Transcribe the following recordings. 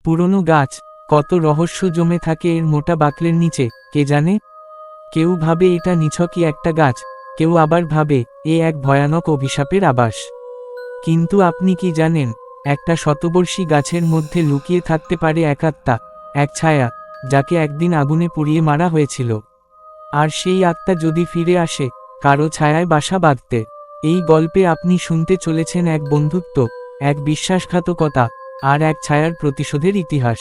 পুরনো গাছ, কত রহস্য জমে থাকে এর মোটা বাকলের নিচে, কে জানে? কেউ ভাবে এটা নিছকই একটা গাছ, কেউ আবার ভাবে এ এক ভয়ানক অভিশাপের আবাস। কিন্তু আপনি কি জানেন, একটা শতবর্ষী গাছের মধ্যে লুকিয়ে থাকতে পারে এক আত্মা, এক ছায়া, যাকে একদিন আগুনে পুড়িয়ে মারা হয়েছিল। আর সেই আত্মা যদি ফিরে আসে, কারো ছায়ায় বাসা বাঁধতে। এই গল্পে আপনি শুনতে চলেছেন এক বন্ধুত্ব, এক বিশ্বাসঘাতকতা, আর এক ছায়ার প্রতিশোধের ইতিহাস।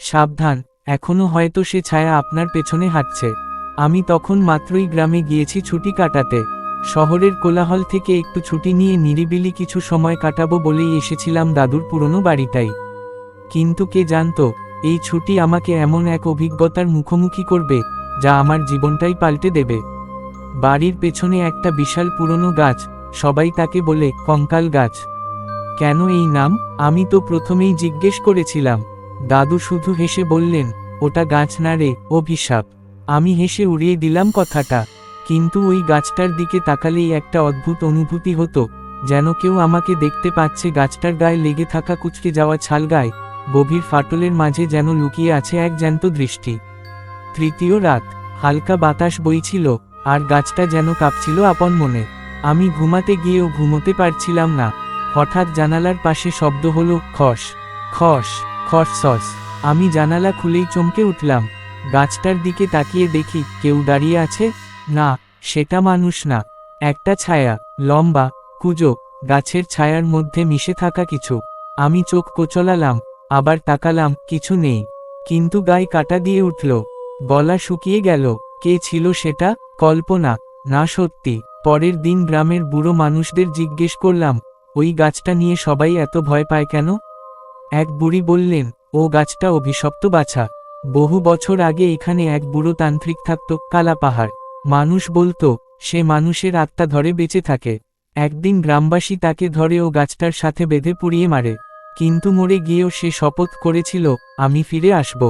সাবধান, এখনো হয়তো সে ছায়া আপনার পেছনে হাঁটছে। আমি তখন মাত্রই গ্রামে গিয়েছি ছুটি কাটাতে। শহরের কোলাহল থেকে একটু ছুটি নিয়ে নিরিবিলি কিছু সময় কাটাবো বলেই এসেছিলাম দাদুর পুরনো বাড়িটাই। কিন্তু কে জানতো, এই ছুটি আমাকে এমন এক অভিজ্ঞতার মুখোমুখি করবে, যা আমার জীবনটাই পাল্টে দেবে। বাড়ির পেছনে একটা বিশাল পুরনো গাছ, সবাই তাকে বলে কঙ্কাল গাছ। কেন এই নাম? আমি তো প্রথমেই জিজ্ঞেস করেছিলাম। দাদু শুধু হেসে বললেন, ওটা গাছ না রে, অভিশাপ। আমি হেসে উড়িয়ে দিলাম কথাটা। কিন্তু ওই গাছটার দিকে তাকালেই একটা অদ্ভুত অনুভূতি হতো, যেন কেউ আমাকে দেখতে পাচ্ছে। গাছটার গায়ে লেগে থাকা কুঁচকে যাওয়া ছাল গায়ে, গভীর ফাটলের মাঝে যেন লুকিয়ে আছে এক জ্যান্ত দৃষ্টি। তৃতীয় রাত, হালকা বাতাস বইছিল, আর গাছটা যেন কাঁপছিল আপন মনে। আমি ঘুমাতে গিয়েও ঘুমোতে পারছিলাম না। হঠাৎ জানালার পাশে শব্দ হলো, খস খস খস। আমি জানালা খুলেই চমকে উঠলাম। গাছটার দিকে তাকিয়ে দেখি কেউ দাঁড়িয়ে আছে। না, সেটা মানুষ না, একটা ছায়া, লম্বা, কুঁজো, গাছের ছায়ার মধ্যে মিশে থাকা কিছু। আমি চোখ কোচলালাম, আবার তাকালাম, কিছু নেই। কিন্তু গায়ে কাঁটা দিয়ে উঠল, গলা শুকিয়ে গেল। কে ছিল সেটা? কল্পনা, না সত্যি। পরের দিন গ্রামের বুড়ো মানুষদের জিজ্ঞেস করলাম, ওই গাছটা নিয়ে সবাই এত ভয় পায় কেন? এক বুড়ি বললেন, ও গাছটা অভিশপ্ত বাছা। বহু বছর আগে এখানে এক বুড়ো তান্ত্রিক থাকত, কালা পাহাড়। মানুষ বলতো, সে মানুষের আত্মা ধরে বেঁচে থাকে। একদিন গ্রামবাসী তাকে ধরে ও গাছটার সাথে বেঁধে পুড়িয়ে মারে। কিন্তু মরে গিয়েও সে শপথ করেছিল, আমি ফিরে আসব,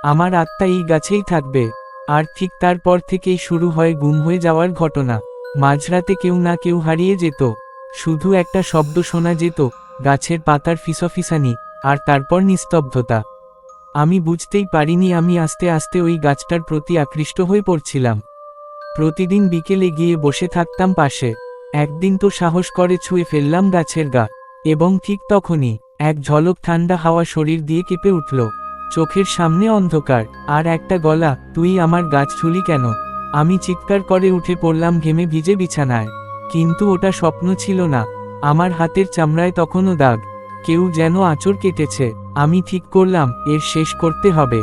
আমার আত্মা এই গাছেই থাকবে। আর ঠিক তারপর থেকেই শুরু হয় গুম হয়ে যাওয়ার ঘটনা। মাঝরাতে কেউ না কেউ হারিয়ে যেত। শুধু একটা শব্দ শোনা যেত, গাছের পাতার ফিসফিসানি, আর তারপর নিস্তব্ধতা। আমি বুঝতেই পারিনি আমি আস্তে আস্তে ওই গাছটার প্রতি আকৃষ্ট হয়ে পড়ছিলাম। প্রতিদিন বিকেলে গিয়ে বসে থাকতাম পাশে। একদিন তো সাহস করে ছুঁয়ে ফেললাম গাছের গা। এবং ঠিক তখনই এক ঝলক ঠান্ডা হাওয়া শরীর দিয়ে কেঁপে উঠল। চোখের সামনে অন্ধকার, আর একটা গলা, তুই আমার গাছ ছুলি কেন? আমি চিৎকার করে উঠে পড়লাম ঘেমে ভিজে বিছানায়। কিন্তু ওটা স্বপ্ন ছিল না। আমার হাতের চামড়ায় তখনও দাগ, কেউ যেন আঁচড় কেটেছে। আমি ঠিক করলাম, এর শেষ করতে হবে।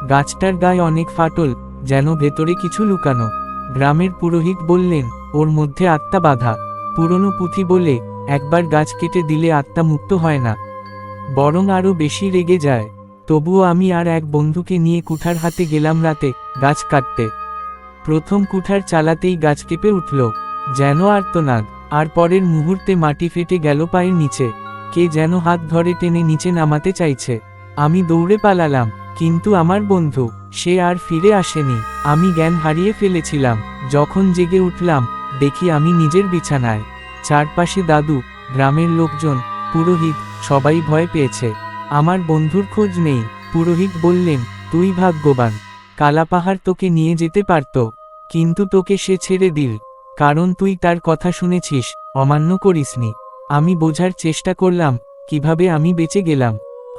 গাছটার গায়ে অনেক ফাটল, যেন ভেতরে কিছু লুকানো। গ্রামের পুরোহিত বললেন, ওর মধ্যে আত্মা বাঁধা। পুরনো পুঁথি বলে, একবার গাছ কেটে দিলে আত্মা মুক্ত হয় না, বরং আরও বেশি রেগে যায়। তবুও আমি আর এক বন্ধুকে নিয়ে কুঠার হাতে গেলাম রাতে, গাছ কাটতে। প্রথম কুঠার চালাতেই গাছ কেঁপে উঠল, যেন আর্তনাদ। আর পরের মুহূর্তে মাটি ফেটে গেল পায়ের নিচে। কে যেন হাত ধরে টেনে নিচে নামাতে চাইছে। আমি দৌড়ে পালালাম, কিন্তু আমার বন্ধু, সে আর ফিরে আসেনি। আমি জ্ঞান হারিয়ে ফেলেছিলাম। যখন জেগে উঠলাম, দেখি আমি নিজের বিছানায়। চারপাশে দাদু, গ্রামের লোকজন, পুরোহিত, সবাই ভয় পেয়েছে। আমার বন্ধুর খোঁজ নেই। পুরোহিত বললেন, তুই ভাগ্যবান, কালাপাহাড় তোকে নিয়ে যেতে পারত, কিন্তু তোকে সে ছেড়ে দিল, কারণ তুই তার কথা শুনেছিস, অমান্য করিসনি। আমি বোঝার চেষ্টা করলাম, কিভাবে আমি বেঁচে গেলাম।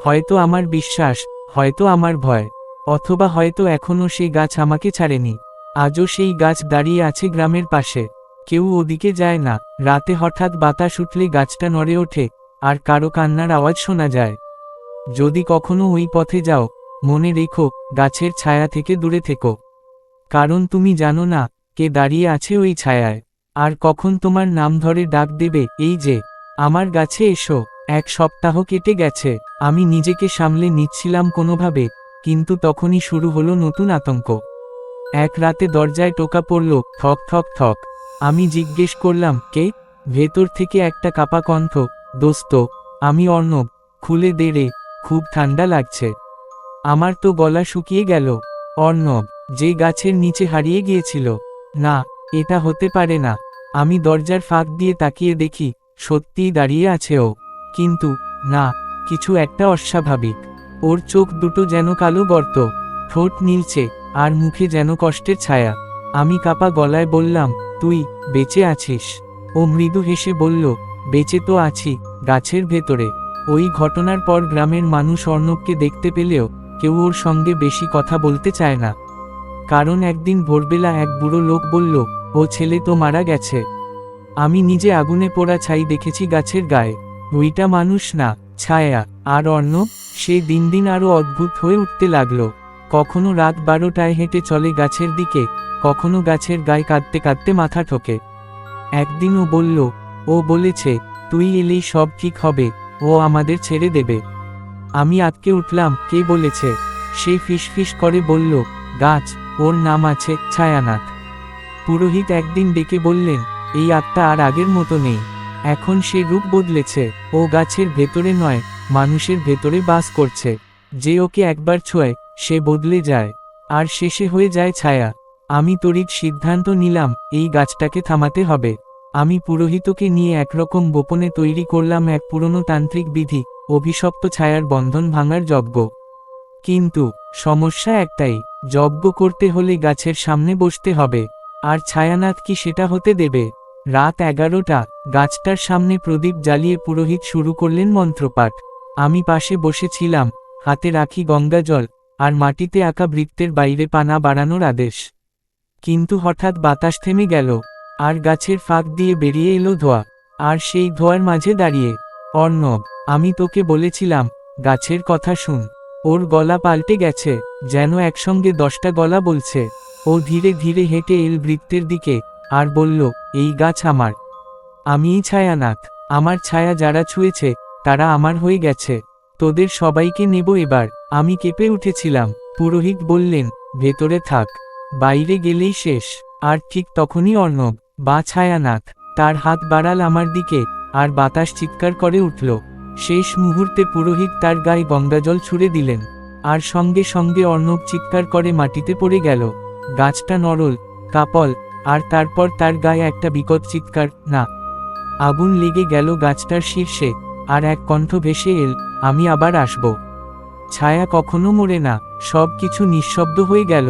হয়তো আমার বিশ্বাস, হয়তো আমার ভয়, অথবা হয়তো এখনও সেই গাছ আমাকে ছাড়েনি। আজও সেই গাছ দাঁড়িয়ে আছে গ্রামের পাশে। কেউ ওদিকে যায় না। রাতে হঠাৎ বাতাস উঠলে গাছটা নড়ে ওঠে, আর কারো কান্নার আওয়াজ শোনা যায়। যদি কখনো ওই পথে যাও, মনে রেখো, গাছের ছায়া থেকে দূরে থেকো। কারণ তুমি জানো না, কে দাঁড়িয়ে আছে ওই ছায়ায়, আর কখন তোমার নাম ধরে ডাক দেবে, এই যে, আমার গাছে এসো। এক সপ্তাহ কেটে গেছে। আমি নিজেকে সামলে নিচ্ছিলাম কোনোভাবে, কিন্তু তখনই শুরু হলো নতুন আতঙ্ক। এক রাতে দরজায় টোকা পড়ল, ঠক ঠক ঠক। আমি জিজ্ঞেস করলাম, কে? ভেতর থেকে একটা কাপা কণ্ঠ, দোস্ত, আমি অর্ণব, খুলে দে রে, খুব ঠান্ডা লাগছে। আমার তো গলা শুকিয়ে গেল। অর্ণব, যে গাছের নিচে হারিয়ে গিয়েছিল? না, এটা হতে পারে না। আমি দরজার ফাঁক দিয়ে তাকিয়ে দেখি, সত্যিই দাঁড়িয়ে আছে ও। কিন্তু না, কিছু একটা অস্বাভাবিক। ওর চোখ দুটো যেন কালো গর্ত, ঠোঁট নীলচে, আর মুখে যেন কষ্টের ছায়া। আমি কাপা গলায় বললাম, তুই বেঁচে আছিস? ও মৃদু হেসে বলল, বেঁচে তো আছি, গাছের ভেতরে। ওই ঘটনার পর গ্রামের মানুষ অর্ণবকে দেখতে পেলেও কেউ ওর সঙ্গে বেশি কথা বলতে চায় না। কারণ একদিন ভোরবেলা এক বুড়ো লোক বলল, ও ছেলে তো মারা গেছে। আমি নিজে আগুনে পোড়া ছাই দেখেছি গাছের গায়ে। ওইটা মানুষ না, ছায়া। আর অর্ণব, সে দিন দিন আরও অদ্ভুত হয়ে উঠতে লাগলো। কখনো রাত 12টায় হেঁটে চলে গাছের দিকে, কখনো গাছের গায়ে কাঁদতে কাঁদতে মাথা ঠোকে। একদিন ও বলল, ও বলেছে তুই এলেই সব ঠিক হবে, ও আমাদের ছেড়ে দেবে। আমি আঁতকে উঠলাম, কে বলেছে? সে ফিসফিস করে বলল, গাছ, ওর নাম আছে ছায়ানাথ। পুরোহিত একদিন ডেকে বললেন, এই আত্মা আর আগের মতো নেই, এখন সে রূপ বদলেছে। ও গাছের ভেতরে নয়, মানুষের ভেতরে বাস করছে। যে ওকে একবার ছোঁয় সে বদলে যায়, আর শেষে হয়ে যায় ছায়া। আমি তড়িৎ সিদ্ধান্ত নিলাম, এই গাছটাকে থামাতে হবে। আমি পুরোহিতকে নিয়ে একরকম গোপনে তৈরি করলাম এক পুরনো তান্ত্রিক বিধি, অভিশপ্ত ছায়ার বন্ধন ভাঙার যজ্ঞ। কিন্তু সমস্যা একটাই, যজ্ঞ করতে হলে গাছের সামনে বসতে হবে। আর ছায়ানাথ কি সেটা হতে দেবে? রাত 11টা, গাছটার সামনে প্রদীপ জ্বালিয়ে পুরোহিত শুরু করলেন মন্ত্রপাঠ। আমি পাশে বসেছিলাম, হাতে রাখি গঙ্গাজল, আর মাটিতে আঁকা বৃত্তের বাইরে পানা বাড়ানোর আদেশ। কিন্তু হঠাৎ বাতাস থেমে গেল, আর গাছের ফাঁক দিয়ে বেরিয়ে এলো ধোঁয়া। আর সেই ধোঁয়ার মাঝে দাঁড়িয়ে অর্ণব। আমি তোকে বলেছিলাম, গাছের কথা শুন। ওর গলা পাল্টে গেছে, যেন একসঙ্গে 10টা গলা বলছে। ও ধীরে ধীরে হেঁটে এল বৃত্তের দিকে, আর বলল, এই গাছ আমার। আমিই ছায়ানাথ। আমার ছায়া যারা ছুঁয়েছে তারা আমার হয়ে গেছে। তোদের সবাইকে নেব এবার। আমি কেঁপে উঠেছিলাম। পুরোহিত বললেন, ভেতরে থাক, বাইরে গেলেই শেষ। আর ঠিক তখনই অর্ণব বা ছায়ানাথ তার হাত বাড়াল আমার দিকে, আর বাতাস চিৎকার করে উঠল। শেষ মুহূর্তে পুরোহিত তার গায়ে গঙ্গাজল ছুঁড়ে দিলেন, আর সঙ্গে সঙ্গে অর্ণব চিৎকার করে মাটিতে পড়ে গেল। গাছটা নরল, কাপল, আর তারপর তার গায়ে একটা বিকট চিৎকার, না। আগুন লেগে গেল গাছটার শীর্ষে, আর এক কণ্ঠ ভেসে এল, আমি আবার আসব। ছায়া কখনো মরে না। সব কিছু নিঃশব্দ হয়ে গেল।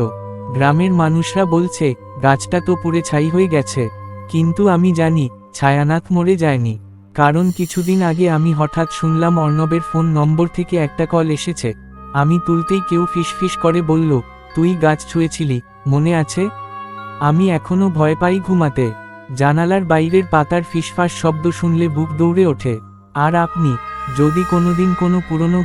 গ্রামের মানুষরা বলছে, গাছটা তো পুড়ে ছাই হয়ে গেছে। কিন্তু আমি জানি, ছায়ানাথ মরে যায়নি। কারণ কিছুদিন আগে আমি হঠাৎ শুনলাম অর্ণবের ফোন নম্বর থেকে একটা কল এসেছে। আমি তুলতেই কেউ ফিসফিস করে বলল, তুই গাছ ছুঁয়েছিলি, মনে আছে? আমি এখনো ভয় পাই ঘুমাতে। জানালার বাইরের পাতার ফিসফাস শব্দ শুনলে বুক দৌড়ে ওঠে। আর আপনি যদি কোনোদিন কোনো পুরনো